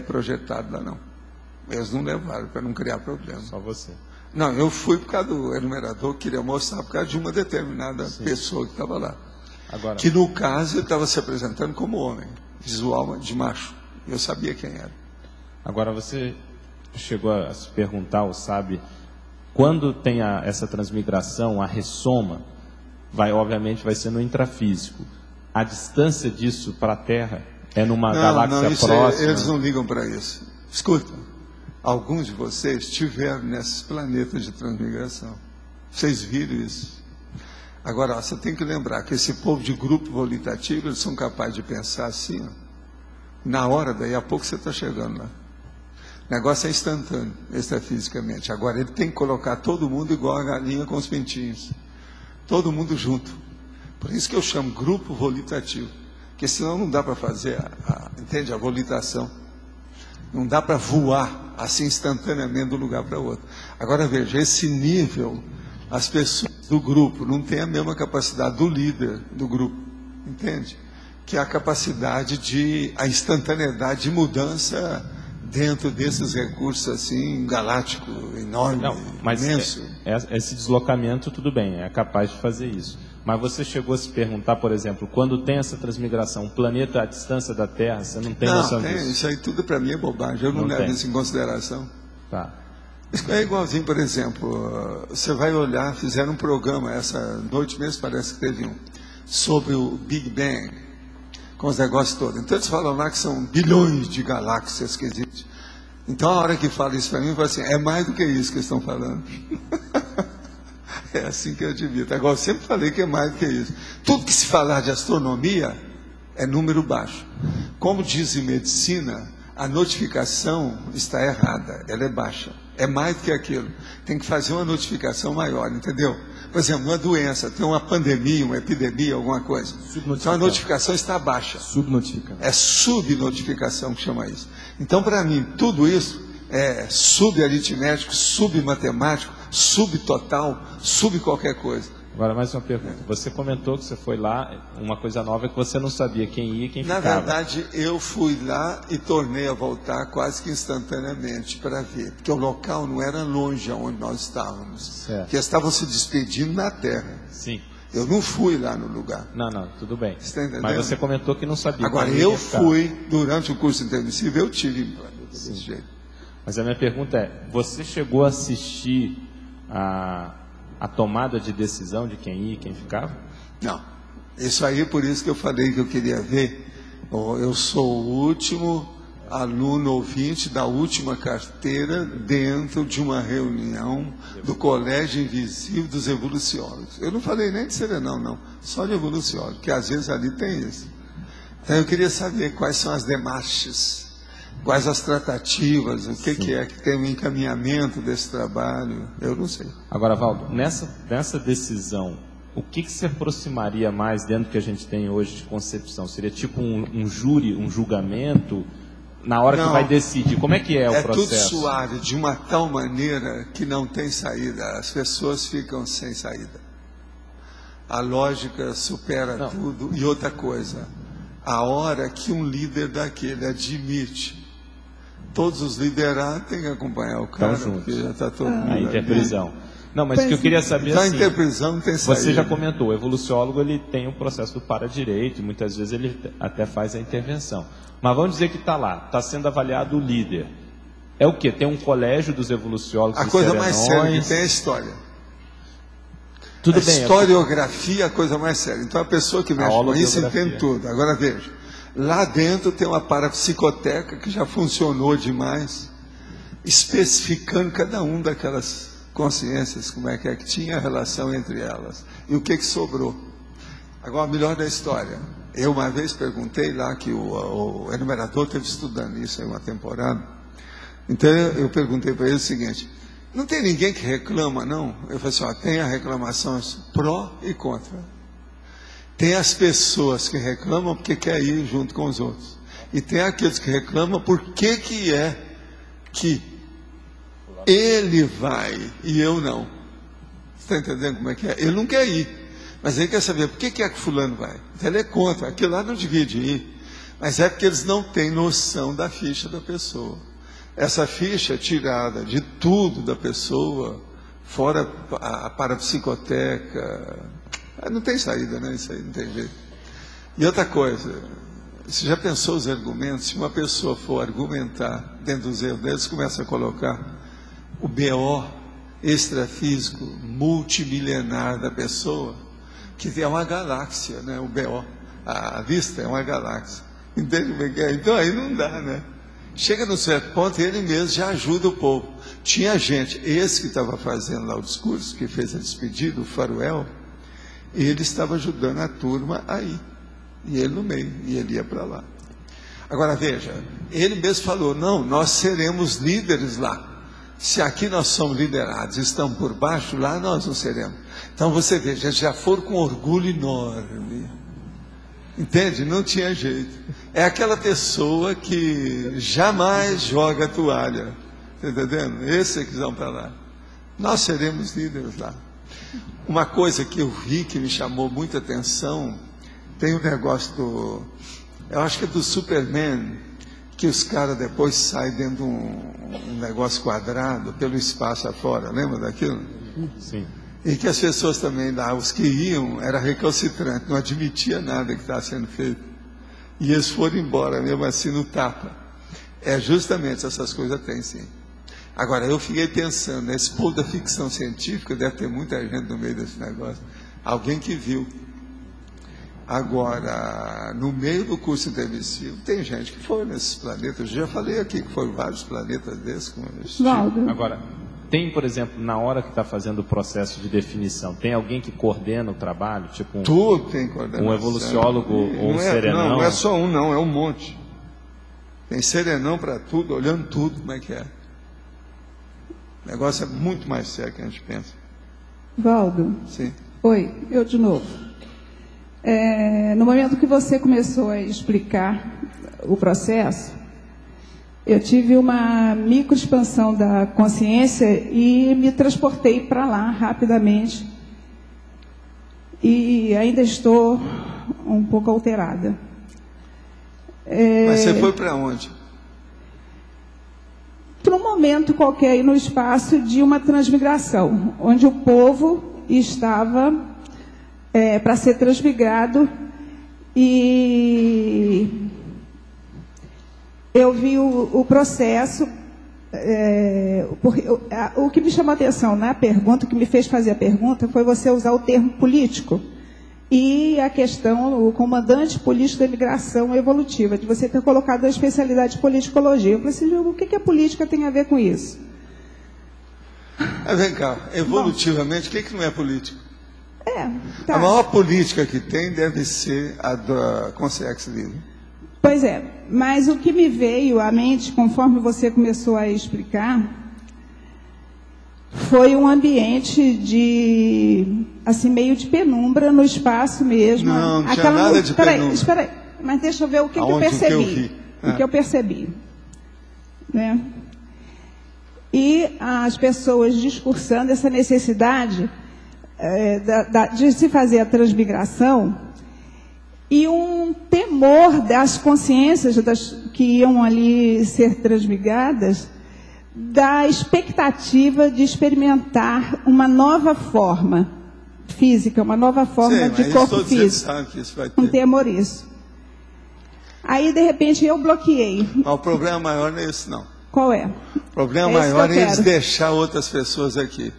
projetado lá, não. Eles não levaram para não criar problema. Só você. Não, eu fui por causa do enumerador, queria mostrar por causa de uma determinada pessoa que estava lá. Agora, Que no caso ele estava se apresentando como homem, visual de macho. Eu sabia quem era. agora você chegou a se perguntar, ou sabe, quando tem essa transmigração, a ressoma, obviamente vai ser no intrafísico. A distância disso para a Terra é numa galáxia próxima? Eles não ligam para isso. Escuta, alguns de vocês estiveram nesses planetas de transmigração. Vocês viram isso? Agora, você tem que lembrar que esse povo de grupo volitativo, eles são capazes de pensar assim, ó, na hora, daí a pouco você está chegando lá. O negócio é instantâneo, extrafisicamente. Agora, ele tem que colocar todo mundo igual a galinha com os pintinhos. Todo mundo junto. Por isso que eu chamo grupo volitativo. Porque senão não dá para fazer, entende? A volitação. Não dá para voar assim instantaneamente de um lugar para outro. Agora veja, esse nível, as pessoas do grupo não têm a mesma capacidade do líder do grupo, entende? Que é a capacidade a instantaneidade de mudança dentro desses recursos assim, galáctico, enorme, mas imenso. Esse deslocamento, tudo bem, é capaz de fazer isso. Mas você chegou a se perguntar, por exemplo, quando tem essa transmigração, um planeta à distância da Terra, você não tem noção disso? Isso aí tudo para mim é bobagem, eu não levo isso em consideração. Tá. Isso é igualzinho, por exemplo, você vai olhar, fizeram um programa, essa noite mesmo parece que teve um, sobre o Big Bang, com os negócios todos. Então eles falam lá que são bilhões de galáxias que existem. Então a hora que fala isso para mim, eu falo assim, é mais do que isso que eles estão falando. É assim que eu admito. Agora, eu sempre falei que é mais do que isso. Tudo que se falar de astronomia é número baixo. Como diz em medicina, a notificação está errada, ela é baixa. É mais do que aquilo. Tem que fazer uma notificação maior, entendeu? Por exemplo, uma doença, tem uma pandemia, uma epidemia, alguma coisa. Então a notificação está baixa. Subnotificação. É subnotificação que chama isso. Então, para mim, tudo isso é subaritmético, submatemático, subtotal, sub qualquer coisa. Agora, mais uma pergunta. Você comentou que você foi lá, uma coisa nova é que você não sabia quem ia e quem ficava. Na verdade, eu fui lá e tornei a voltar quase que instantaneamente para ver, porque o local não era longe aonde nós estávamos, porque estavam se despedindo na Terra. Sim. Eu não fui lá no lugar. Não, tudo bem. Você está entendendo? Mas você comentou que não sabia. Agora, eu fui, durante o curso intermissivo, eu tive implante desse jeito. Mas a minha pergunta é, você chegou a assistir a tomada de decisão de quem ia e quem ficava? Não. Isso aí, por isso que eu falei que eu queria ver. Eu sou o último aluno ouvinte da última carteira dentro de uma reunião do Colégio Invisível dos Evoluciólogos. Eu não falei nem de serenão, não. Só de evoluciólogo, que às vezes ali tem isso. Então eu queria saber quais são as demarches, quais as tratativas, o que é que tem um encaminhamento desse trabalho, eu não sei. Agora, Valdo, nessa decisão, o que se aproximaria mais dentro do que a gente tem hoje de concepção? Seria tipo um júri, um julgamento, na hora que vai decidir? Como é que é o processo? É tudo suave, de uma tal maneira que não tem saída, as pessoas ficam sem saída. A lógica supera tudo. E outra coisa, a hora que um líder daquele admite, todos os liderados têm que acompanhar o cara, porque já está todo mundo a interprisão. Não, mas o que eu queria saber assim, interprisão não tem saída. Você já comentou, o evoluciólogo ele tem o processo do para-direito, muitas vezes ele até faz a intervenção. Mas vamos dizer que está lá, está sendo avaliado o líder. É o quê? Tem um colégio dos evoluciólogos. A coisa mais séria que tem é a história. Tudo a bem, historiografia é a coisa mais séria. Então a pessoa que mexe com isso entende tudo. Agora veja, lá dentro tem uma parapsicoteca que já funcionou demais, especificando cada um daquelas consciências, como é que tinha a relação entre elas e o que sobrou. Agora, o melhor da história, eu uma vez perguntei lá, que o enumerador esteve estudando isso em uma temporada, então eu perguntei para ele o seguinte, não tem ninguém que reclama, não? Eu falei assim, tem a reclamação pró e contra. Tem as pessoas que reclamam porque quer ir junto com os outros, e tem aqueles que reclamam porque que é que ele vai e eu não. Você está entendendo como é que é? Ele não quer ir, mas ele quer saber por que é que fulano vai. Então ele é contra, aquilo lá não devia de ir. Mas é porque eles não têm noção da ficha da pessoa. Essa ficha é tirada de tudo da pessoa, fora a parapsicoteca. Não tem saída, né? Isso aí não tem jeito. E outra coisa, você já pensou os argumentos? Se uma pessoa for argumentar dentro dos erros deles, começa a colocar o BO extrafísico multimilenar da pessoa, que é uma galáxia, né? O BO, a vista é uma galáxia. Entende como é que é? Então aí não dá, né? Chega no certo ponto, ele mesmo já ajuda o povo. Tinha gente, esse que estava fazendo lá o discurso, que fez a despedida, o Faruel, ele estava ajudando a turma aí. E ele no meio, e ele ia para lá. Agora veja, ele mesmo falou, não, nós seremos líderes lá. Se aqui nós somos liderados, estamos por baixo, lá nós não seremos. Então você veja, já foram com orgulho enorme. Entende? Não tinha jeito. É aquela pessoa que jamais joga a toalha. Está entendendo? Esses que vão para lá. Nós seremos líderes lá. Uma coisa que eu vi que me chamou muita atenção, tem um negócio eu acho que é do Superman, que os caras depois saem dentro de um negócio quadrado pelo espaço afora. Lembra daquilo? Sim. E que as pessoas também lá, os que iam, era recalcitrante, não admitia nada que estava sendo feito. E eles foram embora, mesmo assim, no tapa. É justamente essas coisas tem, sim. Agora, eu fiquei pensando, esse povo da ficção científica deve ter muita gente no meio desse negócio. Alguém que viu. Agora, no meio do curso intermissivo, tem gente que foi nesses planetas. Eu já falei aqui que foram vários planetas desses. Agora, tem, por exemplo, na hora que está fazendo o processo de definição, tem alguém que coordena o trabalho? Tipo tudo tem coordenação. Um evoluciólogo ou um serenão? Não é só um, não, é um monte. Tem serenão para tudo, olhando tudo, como é que é. O negócio é muito mais sério que a gente pensa. Valdo. Sim. Oi, eu de novo. No momento que você começou a explicar o processo, eu tive uma microexpansão da consciência e me transportei para lá rapidamente. E ainda estou um pouco alterada. Mas você foi para onde? Para um momento qualquer aí no espaço de uma transmigração, onde o povo estava para ser transmigrado, e eu vi o processo. O que me chamou a atenção na pergunta, o que me fez fazer a pergunta, foi você usar o termo político e a questão, o comandante político da imigração evolutiva, de você ter colocado a especialidade de politicologia. Eu falei assim, o que a política tem a ver com isso? Vem cá, evolutivamente, o que não é político? Tá. A maior política que tem deve ser a da consciência livre. Pois é, mas o que me veio à mente, conforme você começou a explicar, foi um ambiente de, assim, meio de penumbra no espaço mesmo. Não tinha nada de penumbra. Espera aí, mas deixa eu ver o que eu percebi. O que eu percebi. Né? E as pessoas discursando essa necessidade de se fazer a transmigração, e um temor das consciências que iam ali ser transmigradas, da expectativa de experimentar uma nova forma física, uma nova forma de corpo físico. Sabe que isso vai ter. Um temor isso. Aí, de repente, eu bloqueei. Mas o problema maior não é esse, não. Qual é? O problema maior é eles deixar outras pessoas aqui.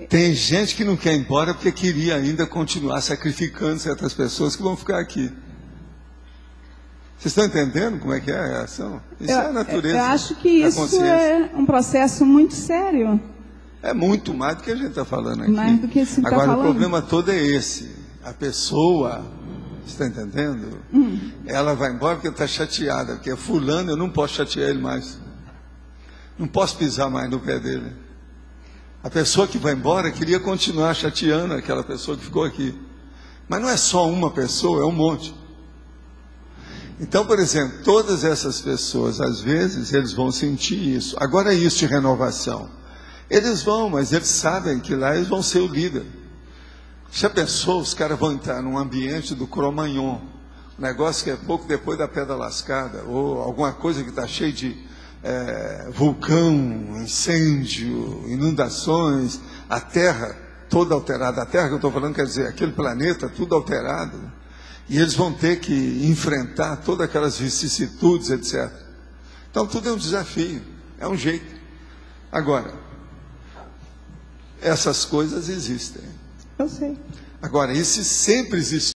Tem gente que não quer ir embora porque queria ainda continuar sacrificando certas pessoas que vão ficar aqui. Vocês estão entendendo como é que é a reação? Isso é a natureza. Eu acho que isso é um processo muito sério. É muito mais do que a gente está falando aqui. Mais do que se está falando. Agora, o problema todo é esse. A pessoa, você está entendendo? Ela vai embora porque está chateada, porque fulano, eu não posso chatear ele mais. Não posso pisar mais no pé dele. A pessoa que vai embora queria continuar chateando aquela pessoa que ficou aqui. Mas não é só uma pessoa, é um monte. Então, por exemplo, todas essas pessoas, às vezes, eles vão sentir isso. Agora, isso de renovação. Eles vão, mas eles sabem que lá eles vão ser o líder. Já pensou, os caras vão entrar num ambiente do Cro-Magnon, negócio que é pouco depois da pedra lascada, ou alguma coisa que está cheia de vulcão, incêndio, inundações, a Terra toda alterada. A Terra que eu estou falando quer dizer aquele planeta tudo alterado, e eles vão ter que enfrentar todas aquelas vicissitudes, etc. Então tudo é um desafio, é um jeito. Agora, essas coisas existem. Eu sei. Agora, isso sempre existe.